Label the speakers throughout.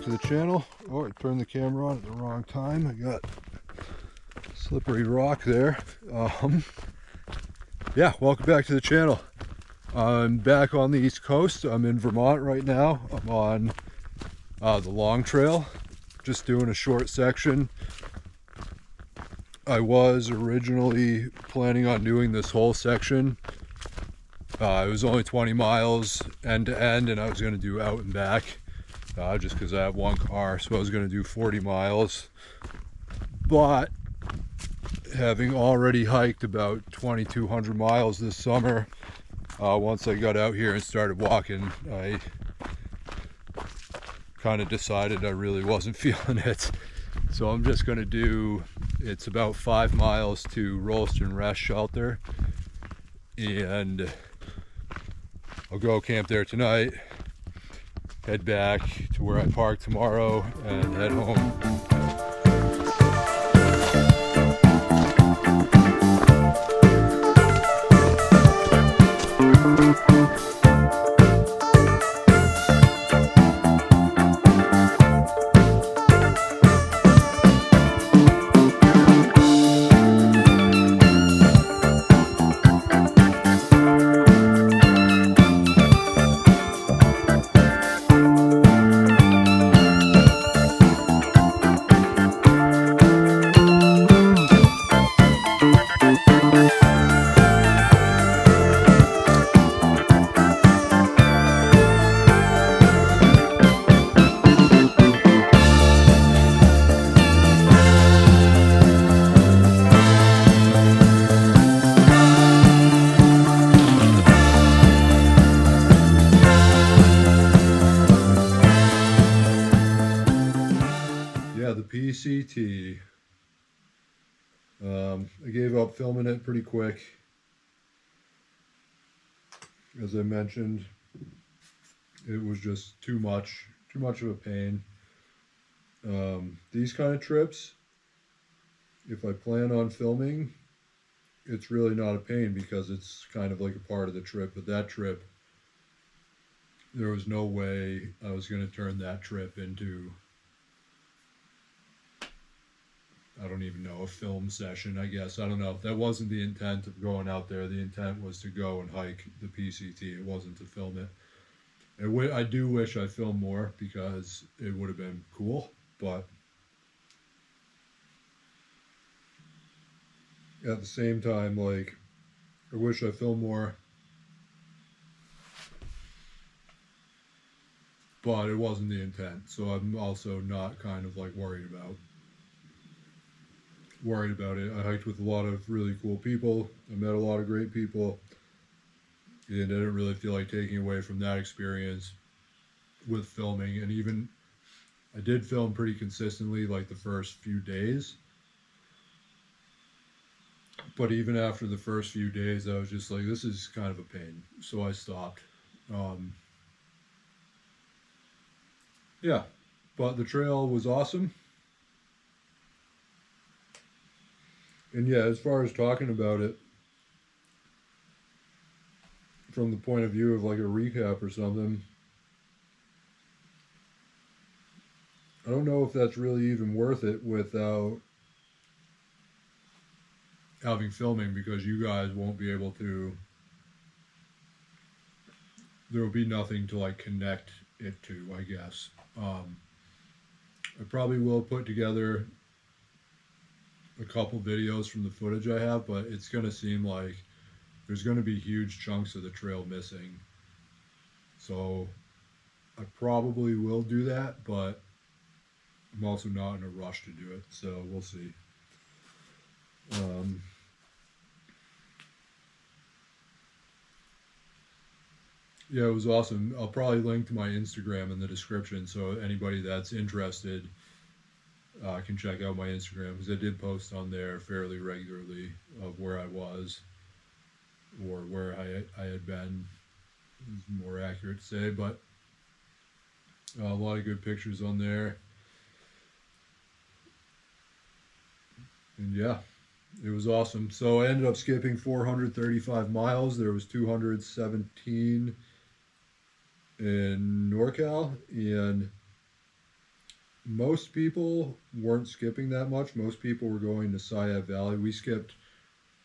Speaker 1: back to the channel. Oh, I turned the camera on at the wrong time. I got slippery rock there. Yeah, welcome back to the channel. I'm back on the East Coast. I'm in Vermont right now. I'm on the long trail, just doing a short section. I was originally planning on doing this whole section. It was only 20 miles end to end, and I was going to do out and back just because I have one car, so I was going to do 40 miles. But having already hiked about 2,200 miles this summer, once I got out here and started walking, I kind of decided I really wasn't feeling it. So I'm just going to do, it's about 5 miles to Rolston Rest Shelter, and I'll go camp there tonight, head back to where I park tomorrow, and head home. The PCT. I gave up filming it pretty quick. As I mentioned, it was just too much of a pain. These kind of trips, if I plan on filming, it's really not a pain because it's kind of like a part of the trip. But that trip, there was no way I was going to turn that trip into, I don't even know, a film session, I guess. I don't know. That wasn't the intent of going out there. The intent was to go and hike the PCT. It wasn't to film it. I do wish I filmed more because it would have been cool, but at the same time, like, I wish I filmed more, but it wasn't the intent. So I'm also not kind of like worried about it. I hiked with a lot of really cool people. I met a lot of great people, and I didn't really feel like taking away from that experience with filming. And even I did film pretty consistently like the first few days, but even after the first few days I was just like, this is kind of a pain, so I stopped. Yeah, but the trail was awesome. And yeah, as far as talking about it from the point of view of like a recap or something, I don't know if that's really even worth it without having filming, because you guys won't be able to, there will be nothing to like connect it to, I guess. I probably will put together a couple videos from the footage I have, but it's going to seem like there's going to be huge chunks of the trail missing. So I probably will do that, but I'm also not in a rush to do it, so we'll see. Yeah, it was awesome. I'll probably link to my Instagram in the description, so anybody that's interested can check out my Instagram, because I did post on there fairly regularly of where I was, or where I had been, is more accurate to say, but a lot of good pictures on there. And yeah, it was awesome. So I ended up skipping 435 miles. There was 217 in NorCal, and most people weren't skipping that much. Most people were going to Sayat Valley. We skipped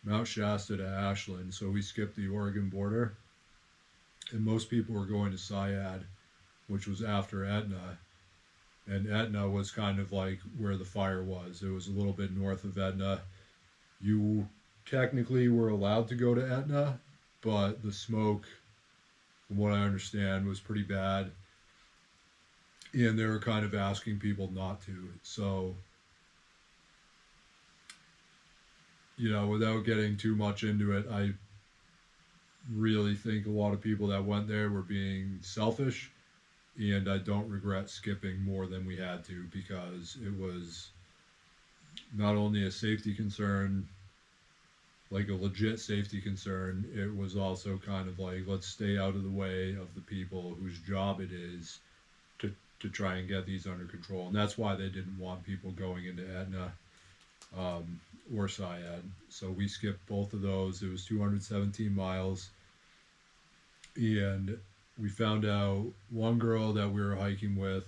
Speaker 1: Mount Shasta to Ashland, so we skipped the Oregon border. And most people were going to Sayad, which was after Etna. And Etna was kind of like where the fire was. It was a little bit north of Etna. You technically were allowed to go to Etna, but the smoke, from what I understand, was pretty bad. And they were kind of asking people not to. So, without getting too much into it, I really think a lot of people that went there were being selfish. And I don't regret skipping more than we had to because it was not only a safety concern, like a legit safety concern, it was also kind of like, let's stay out of the way of the people whose job it is to try and get these under control. And that's why they didn't want people going into Etna or Syad. So we skipped both of those. It was 217 miles. And we found out one girl that we were hiking with,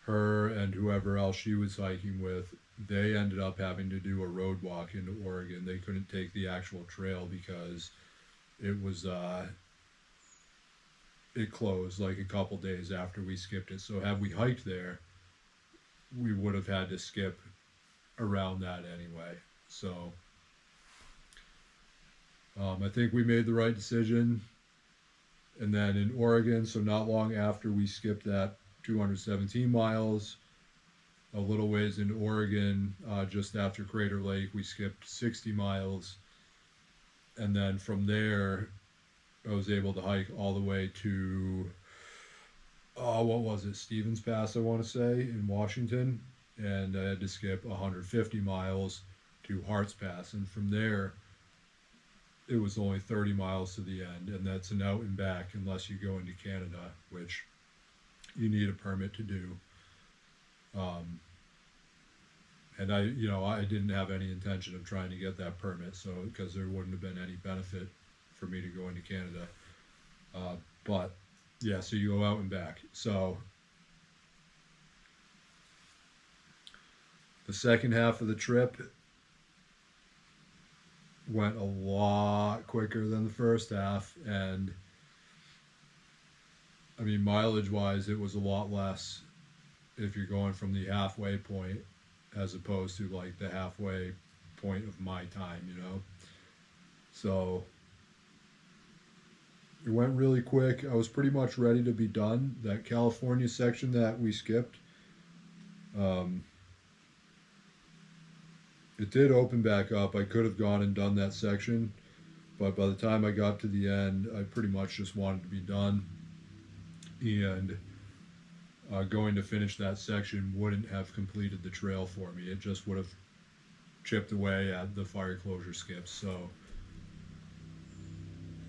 Speaker 1: her and whoever else she was hiking with, they ended up having to do a road walk into Oregon. They couldn't take the actual trail because it was it closed like a couple days after we skipped it. So had we hiked there, we would have had to skip around that anyway. So I think we made the right decision. And then in Oregon, so not long after we skipped that 217 miles, a little ways in Oregon, just after Crater Lake, we skipped 60 miles. And then from there, I was able to hike all the way to, what was it, Stevens Pass, I want to say, in Washington. And I had to skip 150 miles to Harts Pass. And from there, it was only 30 miles to the end. And that's an out and back unless you go into Canada, which you need a permit to do. And I didn't have any intention of trying to get that permit, so because there wouldn't have been any benefit for me to go into Canada. But yeah, so you go out and back. So the second half of the trip went a lot quicker than the first half, and I mean, mileage wise, it was a lot less if you're going from the halfway point as opposed to like the halfway point of my time. So it went really quick. I was pretty much ready to be done. That California section that we skipped, it did open back up. I could have gone and done that section, but by the time I got to the end, I pretty much just wanted to be done. And going to finish that section wouldn't have completed the trail for me. It just would have chipped away at the fire closure skips. So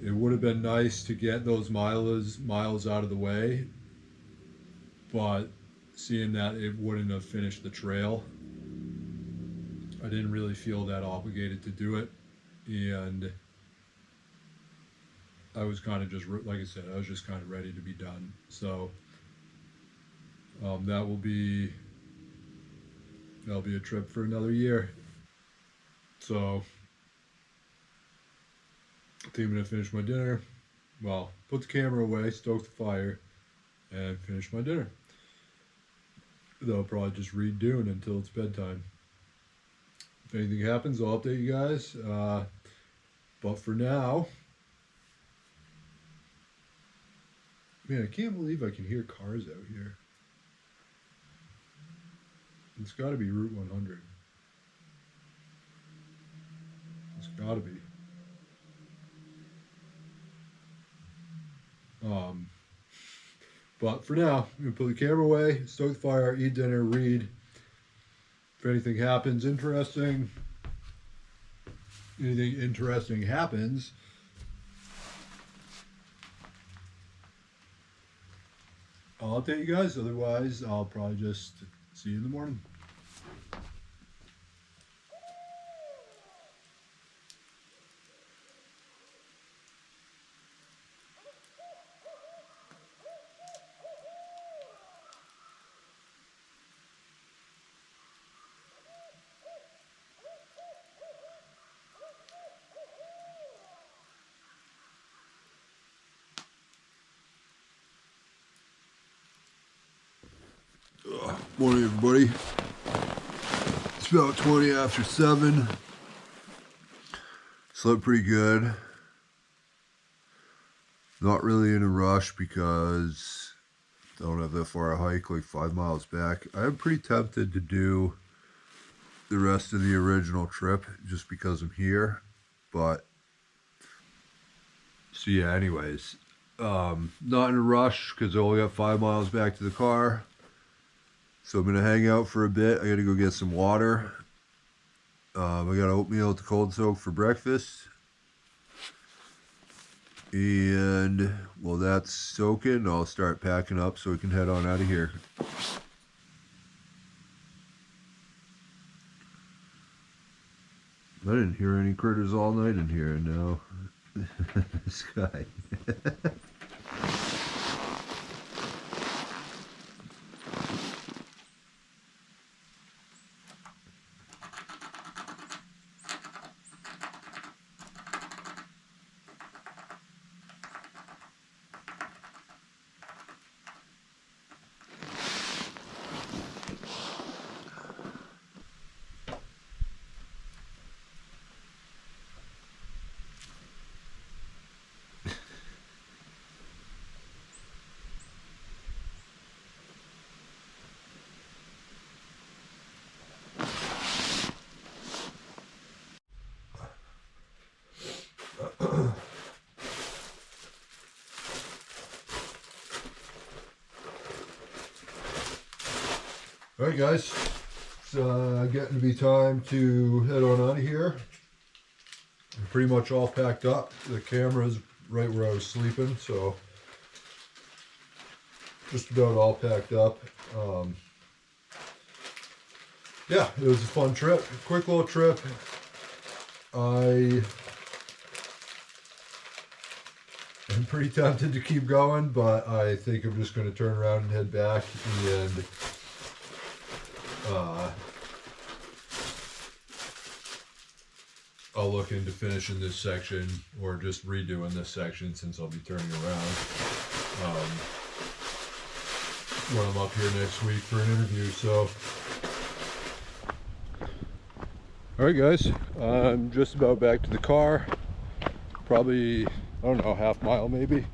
Speaker 1: it would have been nice to get those miles out of the way, but seeing that it wouldn't have finished the trail, I didn't really feel that obligated to do it. And I was kind of just, like I said, I was just kind of ready to be done. So that'll be a trip for another year. So I think I'm gonna finish my dinner. Well, put the camera away, stoke the fire, and finish my dinner. They'll probably just read Dune until it's bedtime. If anything happens, I'll update you guys. But for now, man, I can't believe I can hear cars out here. It's got to be Route 100. It's got to be. But for now, I'm going to put the camera away, stoke the fire, eat dinner, read. If anything interesting happens, I'll update you guys. Otherwise, I'll probably just see you in the morning. Morning, everybody. It's about 20 after 7. Slept pretty good. Not really in a rush because I don't have that far a hike, like 5 miles back. I'm pretty tempted to do the rest of the original trip just because I'm here. But, so yeah, anyways. Not in a rush because I only got 5 miles back to the car. So I'm going to hang out for a bit. I got to go get some water. I got oatmeal to cold soak for breakfast. And while that's soaking, I'll start packing up so we can head on out of here. I didn't hear any critters all night in here, and now this guy. Alright guys, it's getting to be time to head on out of here. I'm pretty much all packed up. The camera's right where I was sleeping, so just about all packed up. Yeah, it was a fun trip, quick little trip. I'm pretty tempted to keep going, but I think I'm just going to turn around and head back and I'll look into finishing this section or just redoing this section since I'll be turning around when I'm up here next week for an interview. So, alright guys, I'm just about back to the car. Probably, I don't know, half mile maybe.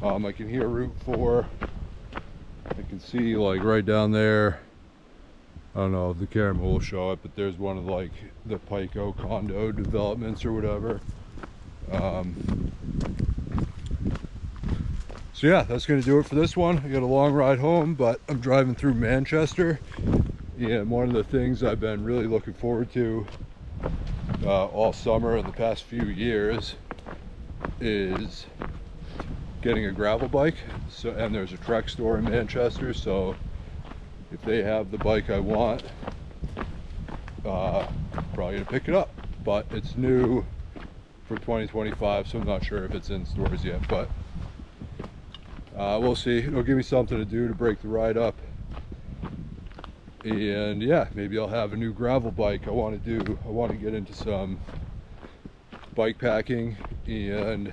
Speaker 1: I can hear Route 4. I can see like right down there. I don't know if the camera will show it, but there's one of like the Pico condo developments or whatever. So yeah, that's going to do it for this one. I got a long ride home, but I'm driving through Manchester. And one of the things I've been really looking forward to all summer and the past few years is getting a gravel bike. So, and there's a Trek store in Manchester, so if they have the bike I want, probably gonna pick it up. But it's new for 2025, so I'm not sure if it's in stores yet, but we'll see. It'll give me something to do to break the ride up. And yeah, maybe I'll have a new gravel bike I want to do. I want to get into some bike packing and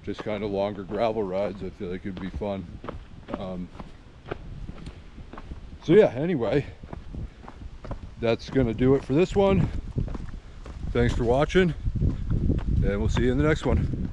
Speaker 1: just kind of longer gravel rides. I feel like it'd be fun. So yeah, anyway, that's gonna do it for this one. Thanks for watching, and we'll see you in the next one.